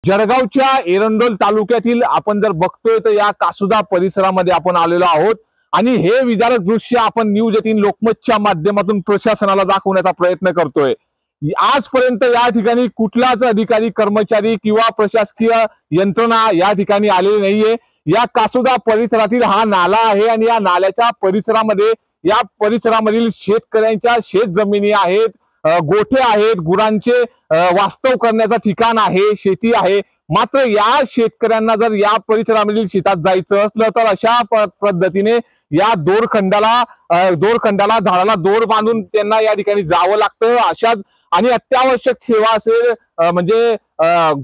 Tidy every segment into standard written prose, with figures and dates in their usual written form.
जळगावच्या एरंडोल तालुक्यातील आपण जर बघतोय तर या कासुदा परिसरामध्ये आपण आलेलो आहोत आणि हे विदारक दृश्य आपण न्यूज 18 लोकमतच्या माध्यमातून प्रशासनाला दाखवण्याचा प्रयत्न करतोय। आजपर्यंत या ठिकाणी कुठलाच अधिकारी कर्मचारी किंवा प्रशासकीय यंत्रणा या ठिकाणी आलेली नाहीये। या कासुदा परिसरातील हा नाला आहे आणि या नाल्याच्या परिसरामध्ये या परिसरामधील शेतकऱ्यांच्या शेत जमिनी आहेत, गोठे आहेत, गुरांचे वास्तव करण्याचं ठिकाण आहे, शेती आहे। मात्र या शेतकऱ्यांना जर या परिसरामधील शेतात जायचं असलं तर अशा पद्धतीने या दोरखंडाला झाडाला दोर बांधून त्यांना या ठिकाणी जावं लागतं। अशाच आणि अत्यावश्यक सेवा असेल म्हणजे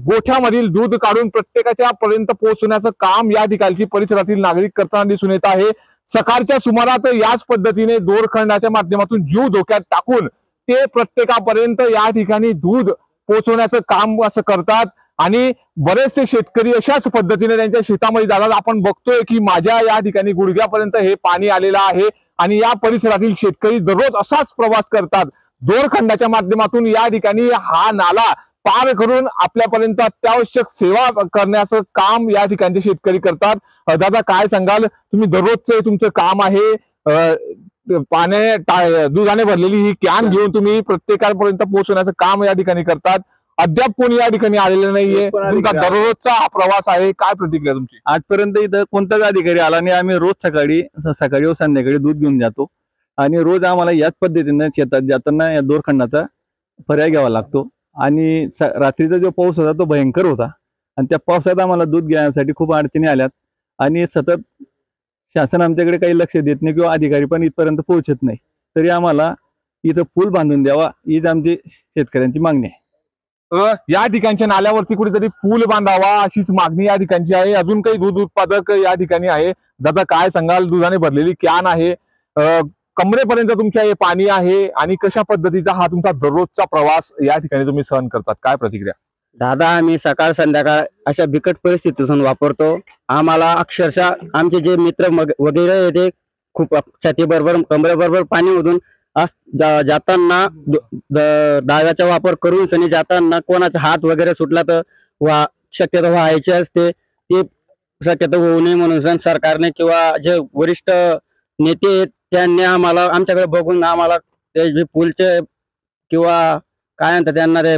गोठ्यामधील दूध काढून प्रत्येकाच्या पर्यंत पोहोचवण्याचं काम या ठिकाणची परिसरातील नागरिक करताना दिसून येत आहे। सकाळच्या सुमारात याच पद्धतीने दोरखंडाच्या माध्यमातून जीव धोक्यात टाकून ते प्रत्येकापर्यंत या ठिकाणी दूध पोहोचवण्याचं काम असं करतात आणि बरेचसे शेतकरी अशाच पद्धतीने त्यांच्या शेतामध्ये जातात। आपण बघतोय की माझ्या या ठिकाणी गुडघ्यापर्यंत हे पाणी आलेलं आहे आणि या परिसरातील शेतकरी दररोज असाच प्रवास करतात। दोरखंडाच्या माध्यमातून या ठिकाणी हा नाला पार करून आपल्यापर्यंत अत्यावश्यक सेवा करण्याचं काम या ठिकाणचे शेतकरी करतात। दादा काय सांगाल, तुम्ही दररोजचं तुमचं काम आहे, दुधाने भरलेली ही कॅन घेऊन तुम्ही प्रत्येकापर्यंत पोहोचवण्याचं काम या ठिकाणी करतात। अद्याप कोणी या ठिकाणी आलेलं नाहीये, तुमचा दररोजचा हा प्रवास आहे, काय प्रतिक्रिया तुमची? आजपर्यंत इथं कोणताच अधिकारी आला नाही। आम्ही रोज सकाळी व संध्याकाळी दूध घेऊन जातो आणि रोज आम्हाला याच पद्धतीने शेतात जाताना या दोरखंडाचा पर्याय घ्यावा लागतो। आणि रात्रीचा जो पाऊस होता तो भयंकर होता आणि त्या पावसात आम्हाला दूध घेण्यासाठी खूप अडचणी आल्यात आणि सतत शासन आमच्याकडे काही लक्ष देत नाही किंवा अधिकारी पण इथपर्यंत पोहोचत नाही। तरी आम्हाला इथं पूल बांधून द्यावा हीच आमची शेतकऱ्यांची मागणी आहे। या ठिकाणच्या नाल्यावरती कुठेतरी पूल बांधावा अशीच मागणी या ठिकाणची आहे। अजून काही दूध उत्पादक या ठिकाणी आहे। दादा काय सांगाल, दुधाने भरलेली कॅन आहे, कमरेपर्यंत तुमच्या हे पाणी आहे आणि कशा पद्धतीचा हा तुमचा दररोजचा प्रवास या ठिकाणी तुम्ही सहन करतात, काय प्रतिक्रिया? दादा आम्ही सकाळ संध्याकाळ अशा बिकट परिस्थितीतून वापरतो। आम्हाला अक्षरशः आमचे जे मित्र वगैरे येते खूप छातीबरोबर कमरेबरोबर पाणी मधून जाताना डाव्याचा वापर करून सनी जाताना कोणाचा हात वगैरे सुटला तर शक्यता व्हायची असते, ते शक्यता होऊ नये म्हणून सरकारने किंवा जे वरिष्ठ नेते त्यांनी आम्हाला आमच्याकडे बघून आम्हाला ते पूलचे किंवा काय म्हणतात त्यांना ते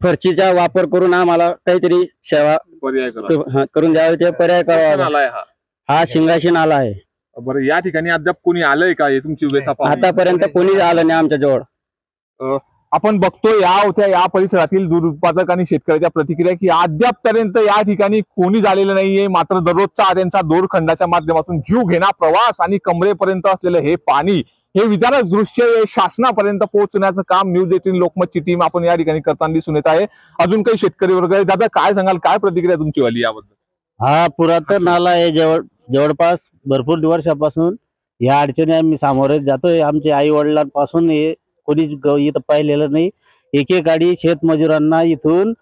फरशीचा वापर करून आम्हाला काहीतरी सेवा करून द्यावी, ते पर्याय करावा। हा शिंगाशी नाला आहे। बरं, या ठिकाणी अद्याप कोणी आलंय का? तुमची व्यथा आतापर्यंत कोणी आलं नाही आमच्या जवळ। आपण बघतो या परिसरातील दूध उत्पादक आणि शेतकऱ्याच्या प्रतिक्रिया की अद्यापपर्यंत या ठिकाणी कोणी झालेलं नाहीये। मात्र दररोजचा त्यांचा दोरखंडाच्या माध्यमातून जीव घेणा प्रवास आणि कमरेपर्यंत असलेलं हे पाणी, हे विदारक दृश्य शासनापर्यंत पोहोचण्याचं काम न्यूज 18 लोकमतची टीम आपण या ठिकाणी करताना दिसून येत आहे। अजून काही शेतकरी वर्ग आहे, दादा काय सांगाल, काय प्रतिक्रिया तुमची वाली याबद्दल? हा पुरातन नाला आहे, जवळपास भरपूर वर्षापासून या अडचणी आम्ही सामोरे जातोय। आमच्या आई वडिलांपासून हे कोणीच इथं पाहिलेलं नाही। एकेकाळी शेतमजुरांना इथून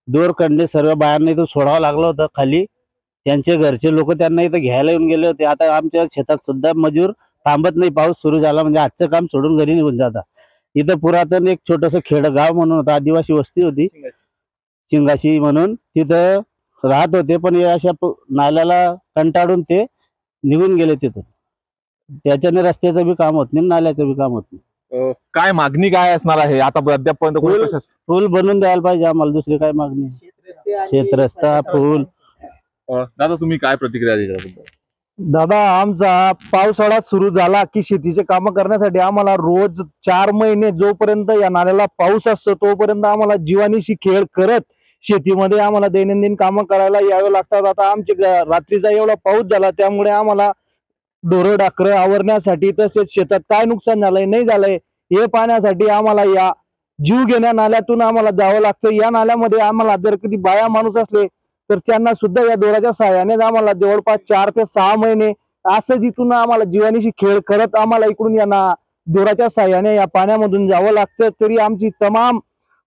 दोरखंडे सर्व बायांना इथून सोडावं लागलं होतं खाली, त्यांचे घरचे लोक त्यांना इथं घ्यायला येऊन गेले होते। आता आमच्या शेतात सुद्धा मजूर थांबत नाही, पाऊस सुरू झाला म्हणजे आजचं काम सोडून घरी निघून जातात। इथं पुरातन एक छोटस खेडगाव म्हणून होतं, आदिवासी वस्ती होती शिंगाशी म्हणून, तिथं राहत होते, पण अशा नाल्याला कंटाळून ते निघून गेले तिथून। त्याच्याने रस्त्याचं बी काम होत नाही, नाल्याचं बी काम होत नाही। काय मागणी काय असणार आहे आता अद्यापर्यंत? पूल बनवून द्यायला पाहिजे आम्हाला, दुसरी काय मागणी? शेतरस्ता, पूल। दादा तुम्ही काय प्रतिक्रिया द्याल? दादा आमचा पावसाळा सुरू झाला की शेतीचे काम करण्यासाठी आम्हाला रोज 4 महिने जोपर्यंत या नाल्याला पाऊस असतो तोपर्यंत आम्हाला जीवानीशी खेळ करत शेतीमध्ये आम्हाला दैनंदिन कामं करायला यावे लागतात। आता आमचे रात्रीचा एवढा पाऊस झाला त्यामुळे आम्हाला ढोरं डाकर आवरण्यासाठी तसेच शेतात काय नुकसान झालंय नाही झालंय हे पाहण्यासाठी आम्हाला या जीव घेण्या नाल्यातून आम्हाला जावं लागतं। या नाल्यामध्ये आम्हाला जर कधी बाया माणूस असले तर त्यांना सुद्धा या दोराच्या सहाय्याने आम्हाला जवळपास 4 ते 6 महिने असं जिथून आम्हाला जीवानीशी खेळ करत आम्हाला इकडून या दोराच्या सहाय्याने या पाण्यामधून जावं लागतं। तरी आमची तमाम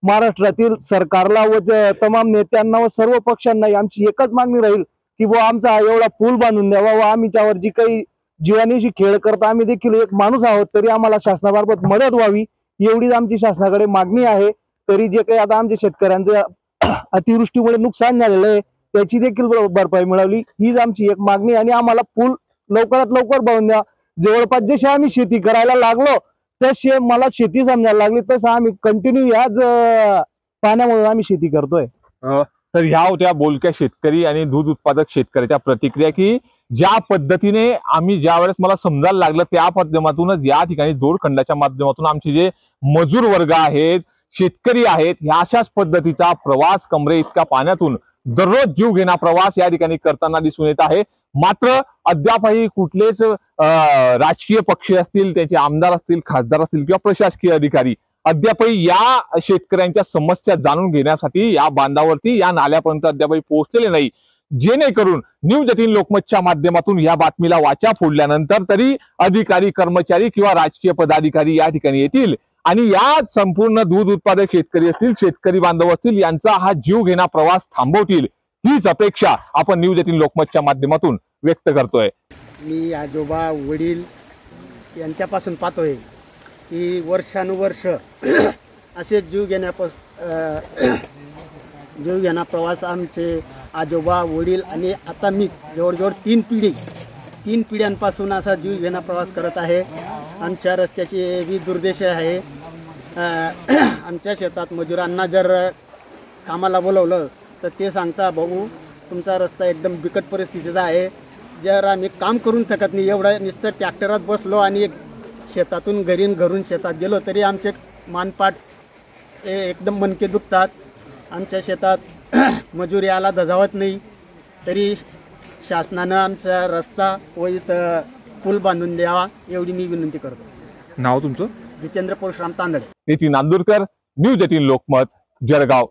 महाराष्ट्रातील सरकारला व तमाम नेत्यांना व सर्व पक्षांना आमची एकच मागणी राहील की बुवा आमचा एवढा पूल बांधून द्यावा व आमच्यावर जी काही जीवानीशी खेळ करत आम्ही देखील एक माणूस आहोत, तरी आम्हाला शासनामार्फत मदत व्हावी एवढीच आमची शासनाकडे मागणी आहे। तरी जे काही आता आमच्या शेतकऱ्यांचे अतिवृष्टीमुळे नुकसान झालेलं आहे त्याची देखील भरपाई मिळावी हीच आमची एक मागणी. आणि आम्हाला पूल लवकरात लवकर बांधून द्या. जवळपास जशी आम्ही शेती करायला लागलो तसे मला शेती समजायला लागली तसं आम्ही कंटिन्यू याच पाण्यामुळे आम्ही शेती करतोय. तर ह्या होत्या बोलक्या शेतकरी आणि दूध उत्पादक शेतकऱ्याच्या प्रतिक्रिया की ज्या पद्धतीने आम्ही ज्या वेळेस मला समजायला लागलं त्या माध्यमातूनच या ठिकाणी दोरखंडाच्या माध्यमातून आमचे जे मजूर वर्ग आहेत शेतकरी आहेत ह्या अशाच पद्धतीचा प्रवास कमरे इतका पाण्यातून दररोज जीव घेणा प्रवास या ठिकाणी करताना दिसून येत आहे. मात्र अद्यापही कुठलेच राजकीय पक्ष असतील त्याचे आमदार असतील खासदार असतील किंवा प्रशासकीय अधिकारी अद्यापही या शेतकऱ्यांच्या समस्या जाणून घेण्यासाठी या बांधावरती या नाल्यापर्यंत अद्यापही पोहोचलेले नाही. जेणेकरून न्यूज 18 लोकमतच्या माध्यमातून या बातमीला वाचा फोडल्यानंतर तरी अधिकारी कर्मचारी किंवा राजकीय पदाधिकारी या ठिकाणी येतील आणि या संपूर्ण दूध उत्पादक शेतकरी असतील शेतकरी बांधव असतील यांचा हा जीव घेणा प्रवास थांबवतील हीच अपेक्षा आपण न्यूज 18 लोकमतच्या माध्यमातून व्यक्त करतोय. मी आजोबा वडील यांच्यापासून पाहतोय की वर्षानुवर्ष असे जीव घेणा प्रवास आमचे आजोबा वडील आणि आता मी जवळजवळ तीन पिढ्यांपासून असा जीव घेणा प्रवास करत आहे. आमच्या रस्त्याची बी दुर्दशा आहे. आमच्या शेतात मजुरांना जर कामाला बोलवलं तर ते सांगता भाऊ तुमचा रस्ता एकदम बिकट परिस्थितीचा आहे. जर आम्ही काम करून थकत नाही एवढं नुसतं ट्रॅक्टरात बसलो आणि शेतातून घरून शेतात गेलो तरी आमचे मानपाट एकदम मणके दुखतात. आमच्या शेतात मजुरी आला धजावत नाही तरी शासनानं आमचा रस्ता व इथं पूल बांधून द्यावा एवढी मी विनंती करतो. नाव तुमचं? जितेंद्र परशुराम तांदळे. नितीन नांदुरकर न्यूज 18 लोकमत जळगाव.